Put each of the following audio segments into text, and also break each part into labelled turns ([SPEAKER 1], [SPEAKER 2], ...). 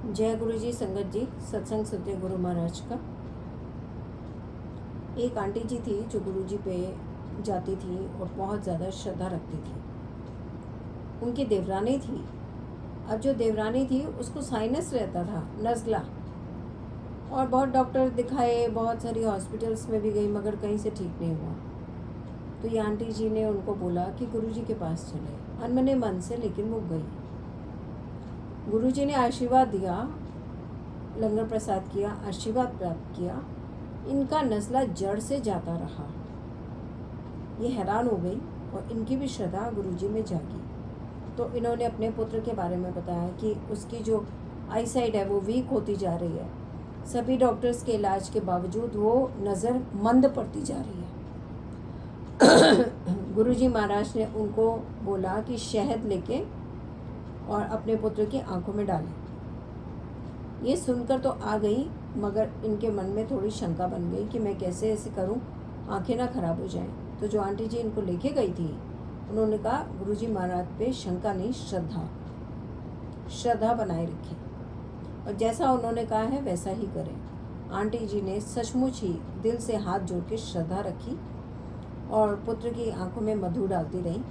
[SPEAKER 1] जय गुरु जी। संगत जी, सत्संग सुनते गुरु महाराज का। एक आंटी जी थी जो गुरु जी पे जाती थी और बहुत ज़्यादा श्रद्धा रखती थी। उनकी देवरानी थी। अब जो देवरानी थी उसको साइनस रहता था, नज़ला, और बहुत डॉक्टर दिखाए, बहुत सारी हॉस्पिटल्स में भी गई मगर कहीं से ठीक नहीं हुआ। तो ये आंटी जी ने उनको बोला कि गुरु जी के पास चले, अनमने मन से, लेकिन वो गई। गुरु जी ने आशीर्वाद दिया, लंगर प्रसाद किया, आशीर्वाद प्राप्त किया, इनका नज़ला जड़ से जाता रहा। ये हैरान हो गई और इनकी भी श्रद्धा गुरु जी में जागी। तो इन्होंने अपने पुत्र के बारे में बताया कि उसकी जो आई साइड है वो वीक होती जा रही है। सभी डॉक्टर्स के इलाज के बावजूद वो नज़र मंद पड़ती जा रही है। गुरु जी महाराज ने उनको बोला कि शहद लेके और अपने पुत्र की आंखों में डालें। ये सुनकर तो आ गई, मगर इनके मन में थोड़ी शंका बन गई कि मैं कैसे ऐसे करूं, आंखें ना खराब हो जाएं। तो जो आंटी जी इनको लेके गई थी, उन्होंने कहा गुरु जी महाराज पे शंका नहीं, श्रद्धा बनाए रखें, और जैसा उन्होंने कहा है वैसा ही करें। आंटी जी ने सचमुच ही दिल से हाथ जोड़ के श्रद्धा रखी और पुत्र की आंखों में मधु डालती रही,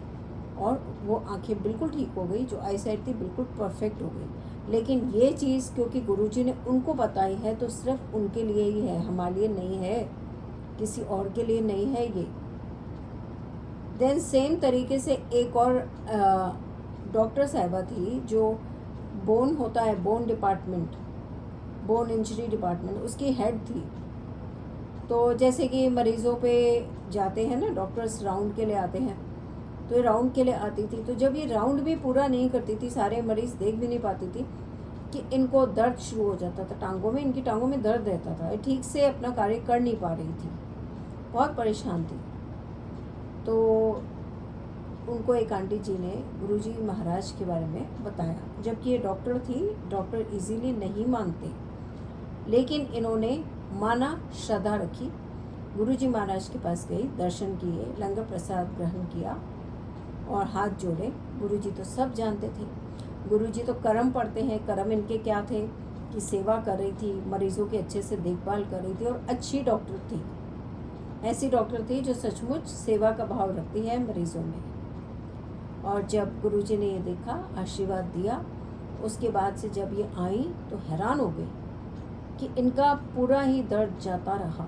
[SPEAKER 1] और वो आंखें बिल्कुल ठीक हो गई। जो आई साइड थी बिल्कुल परफेक्ट हो गई। लेकिन ये चीज़ क्योंकि गुरुजी ने उनको बताई है तो सिर्फ उनके लिए ही है, हमारे लिए नहीं है, किसी और के लिए नहीं है ये। देन सेम तरीके से एक और डॉक्टर साहिबा थी जो बोन होता है, bone department, bone injury department, उसकी हेड थी। तो जैसे कि मरीज़ों पे जाते हैं ना डॉक्टर्स, राउंड के लिए आते हैं, तो ये राउंड के लिए आती थी। तो जब ये राउंड भी पूरा नहीं करती थी, सारे मरीज़ देख भी नहीं पाती थी कि इनको दर्द शुरू हो जाता था टांगों में, इनकी टांगों में दर्द रहता था, ये ठीक से अपना कार्य कर नहीं पा रही थी, बहुत परेशान थी। तो उनको एक आंटी जी ने गुरुजी महाराज के बारे में बताया, जबकि ये डॉक्टर थी, डॉक्टर इजीली नहीं मानते, लेकिन इन्होंने माना, श्रद्धा रखी, गुरुजी महाराज के पास गई, दर्शन किए, लंगर प्रसाद ग्रहण किया और हाथ जोड़े। गुरुजी तो सब जानते थे, गुरुजी तो कर्म पढ़ते हैं। कर्म इनके क्या थे कि सेवा कर रही थी, मरीज़ों की अच्छे से देखभाल कर रही थी और अच्छी डॉक्टर थी, ऐसी डॉक्टर थी जो सचमुच सेवा का भाव रखती है मरीज़ों में। और जब गुरुजी ने ये देखा, आशीर्वाद दिया, उसके बाद से जब ये आई तो हैरान हो गई कि इनका पूरा ही दर्द जाता रहा,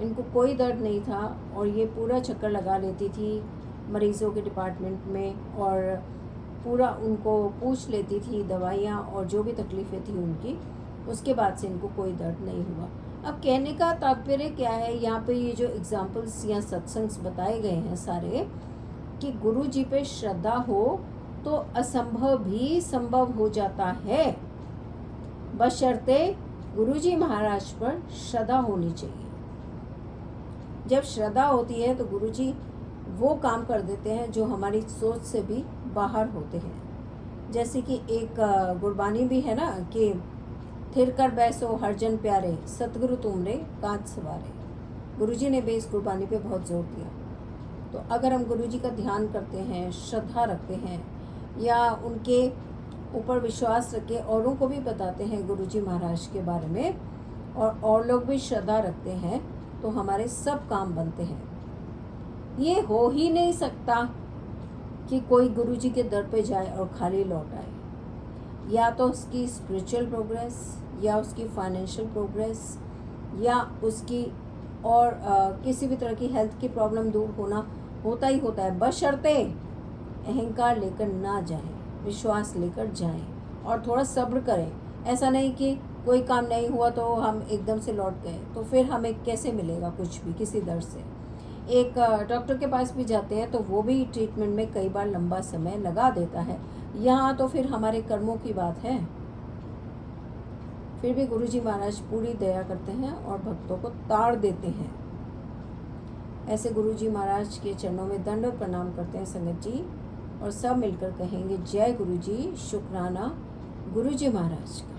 [SPEAKER 1] इनको कोई दर्द नहीं था और ये पूरा चक्कर लगा लेती थी मरीज़ों के डिपार्टमेंट में और पूरा उनको पूछ लेती थी दवाइयाँ और जो भी तकलीफ़ें थी उनकी। उसके बाद से इनको कोई दर्द नहीं हुआ। अब कहने का तात्पर्य क्या है, यहाँ पे ये जो एग्जाम्पल्स या सत्संग्स बताए गए हैं सारे, कि गुरु जी पे श्रद्धा हो तो असंभव भी संभव हो जाता है, बशर्ते गुरु जी महाराज पर श्रद्धा होनी चाहिए। जब श्रद्धा होती है तो गुरु जी वो काम कर देते हैं जो हमारी सोच से भी बाहर होते हैं। जैसे कि एक गुरबानी भी है ना कि थिर कर बैसो हर जन प्यारे, सतगुरु तुमरे काज सवारे। गुरु जी ने भी इस गुरबानी पे बहुत जोर दिया। तो अगर हम गुरु जी का ध्यान करते हैं, श्रद्धा रखते हैं या उनके ऊपर विश्वास रख के औरों को भी बताते हैं गुरु जी महाराज के बारे में, और लोग भी श्रद्धा रखते हैं, तो हमारे सब काम बनते हैं। ये हो ही नहीं सकता कि कोई गुरु जी के दर पे जाए और खाली लौट आए। या तो उसकी स्पिरिचुअल प्रोग्रेस, या उसकी फाइनेंशियल प्रोग्रेस, या उसकी और किसी भी तरह की हेल्थ की प्रॉब्लम दूर होना होता ही होता है, बशर्ते अहंकार लेकर ना जाएं, विश्वास लेकर जाएं और थोड़ा सब्र करें। ऐसा नहीं कि कोई काम नहीं हुआ तो हम एकदम से लौट गए, तो फिर हमें कैसे मिलेगा कुछ भी किसी दर से। एक डॉक्टर के पास भी जाते हैं तो वो भी ट्रीटमेंट में कई बार लंबा समय लगा देता है। यहाँ तो फिर हमारे कर्मों की बात है। फिर भी गुरुजी महाराज पूरी दया करते हैं और भक्तों को ताड़ देते हैं। ऐसे गुरुजी महाराज के चरणों में दंडवत प्रणाम करते हैं संगत जी, और सब मिलकर कहेंगे जय गुरुजी, शुक्राना गुरुजी महाराज का।